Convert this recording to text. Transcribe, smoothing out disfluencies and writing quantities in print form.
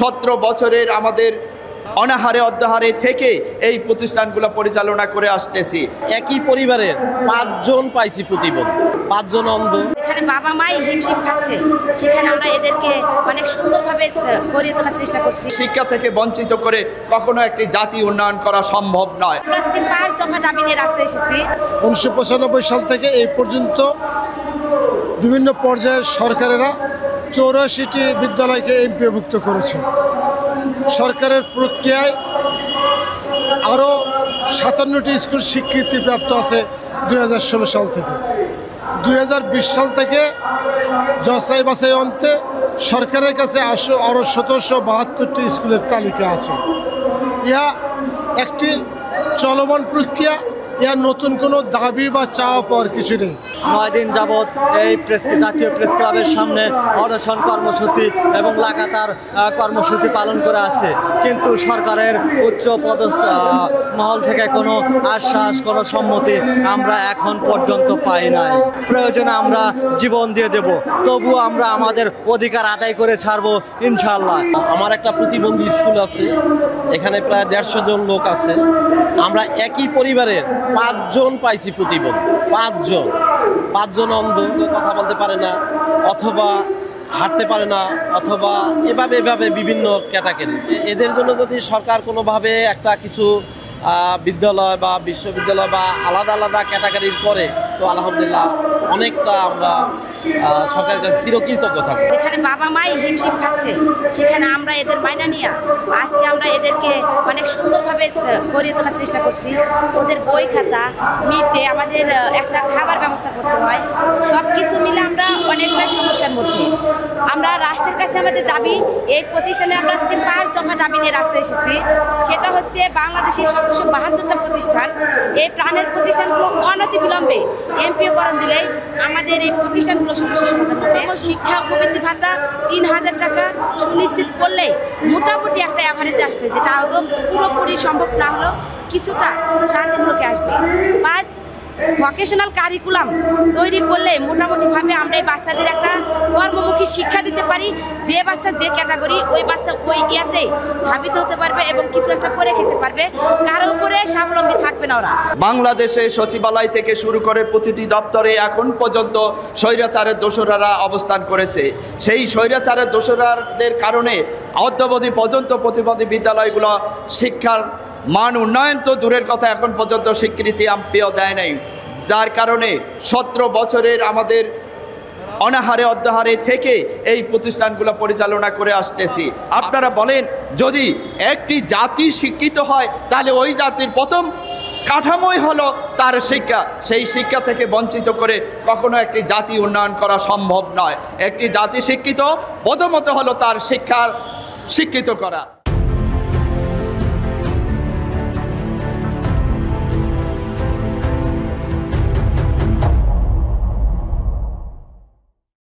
17 বছরের আমাদের অনাহারে অদ্যাহারে থেকে এই প্রতিষ্ঠানগুলো পরিচালনা করে আসতেছি। একই পরিবারের 5 জন পাইছি প্রতিবন্ধী, 5 জন অন্ধ। এখানে বাবা মাই হিমশিম খাচ্ছে, সেখানে আমরা এদেরকে অনেক সুন্দরভাবে গড়িয়ে তোলার চেষ্টা করছি। শিক্ষা থেকে বঞ্চিত করে কখনো একটি জাতি উন্নয়ন করা সম্ভব নয়। আমরা আজকে 5 দফা দাবি নিয়ে রাস্তায় এসেছি। 1995 সাল থেকে এই পর্যন্ত বিভিন্ন পর্যায়ের সরকারেরা 84টি বিদ্যালয়কে এমপিওভুক্ত করেছে। সরকারের প্রক্রিয়ায় আরও 57টি স্কুল স্বীকৃতিপ্রাপ্ত আছে 2016 সাল থেকে। 2020 সাল থেকে যাচাই বাছাই অন্তে সরকারের কাছে আরও 1772টি স্কুলের তালিকা আছে। ইহা একটি চলমান প্রক্রিয়া, ইহা নতুন কোনো দাবি বা চাওয়া পাওয়ার কিছু নেই। 9 দিন যাবৎ এই জাতীয় প্রেস ক্লাবের সামনে অনশন কর্মসূচি এবং লাগাতার কর্মসূচি পালন করে আছে, কিন্তু সরকারের উচ্চ পদস্থ মহল থেকে কোনো আশ্বাস, কোনো সম্মতি আমরা এখন পর্যন্ত পাই নাই। প্রয়োজনে আমরা জীবন দিয়ে দেব, তবুও আমরা আমাদের অধিকার আদায় করে ছাড়বো ইনশাআল্লাহ। আমার একটা প্রতিবন্ধী স্কুল আছে, এখানে প্রায় 150 জন লোক আছে। আমরা একই পরিবারের 5 জন পাইছি প্রতিবন্ধী, 5 জন অন্ধ, কথা বলতে পারে না অথবা হাঁটতে পারে না অথবা এভাবে বিভিন্ন ক্যাটাগরি। এদের জন্য যদি সরকার কোনোভাবে একটা কিছু বিদ্যালয় বা বিশ্ববিদ্যালয় বা আলাদা আলাদা ক্যাটাগরির করে, তো আলহামদুলিল্লাহ অনেকটা আমরা সরকারের কাছে চিরকৃতজ্ঞ থাকবো। এখানে বাবা মাই হিমশিম খাচ্ছে, সেখানে আমরা এদের মাইনা নিয়ে আজকে আমরা এদেরকে অনেক সুন্দরভাবে গড়িয়ে তোলার চেষ্টা করছি। ওদের বই খাতা, মিডে, আমাদের একটা খাবার ব্যবস্থা করতে হয়, সব কিছু মিলে আমরা অনেকটা সমস্যার মধ্যে। আমরা রাষ্ট্রের কাছে আমাদের দাবি, এই প্রতিষ্ঠানে আমরা আজকে 5 দফা দাবি নিয়ে রাস্তায় এসেছি। সেটা হচ্ছে বাংলাদেশের 772টা প্রতিষ্ঠান, এই প্রাণের প্রতিষ্ঠানগুলো অনতিবিলম্বে এমপিওকরণ দিলেই আমাদের এই প্রতিষ্ঠানগুলো সমস্যার সমাধান হতে। শিক্ষা উপবৃত্তি ভাতা 3000 টাকা সুনিশ্চিত করলে মোটামুটি একটা অ্যাভারেজ আসবে, যেটা হয়তো পুরোপুরি সম্ভব না হলেও কিছুটা শান্তিমূলকে আসবে। 5 ভোকেশনাল কারিকুলাম তৈরি করলে মোটামুটিভাবে আমরা এই বাচ্চাদের একটা কর্মমুখী শিক্ষা দিতে পারি, যে বাচ্চা যে ক্যাটাগরি ওই বাচ্চা ওই ইয়াতে ধাবিত হতে পারবে এবং কিছু একটা করে খেতে পারবে, কারো উপরে স্বাবলম্বী থাকবে না ওরা। বাংলাদেশে সচিবালয় থেকে শুরু করে প্রতিটি দপ্তরে এখন পর্যন্ত স্বৈরাচারের দোসররা অবস্থান করেছে। সেই স্বৈরাচারের দোসরদের কারণে অদ্যাবধি পর্যন্ত প্রতিবন্ধী বিদ্যালয়গুলো শিক্ষার মান উন্নয়ন তো দূরের কথা, এখন পর্যন্ত স্বীকৃতি এমপিও দেয় নাই, যার কারণে 17 বছরের আমাদের অনাহারে অদ্যাহারে থেকে এই প্রতিষ্ঠানগুলো পরিচালনা করে আসতেছি। আপনারা বলেন, যদি একটি জাতি শিক্ষিত হয় তাহলে ওই জাতির প্রথম কাঠামোই হলো তার শিক্ষা। সেই শিক্ষা থেকে বঞ্চিত করে কখনো একটি জাতি উন্নয়ন করা সম্ভব নয়। একটি জাতি শিক্ষিত প্রথমত হলো তার শিক্ষিত করা।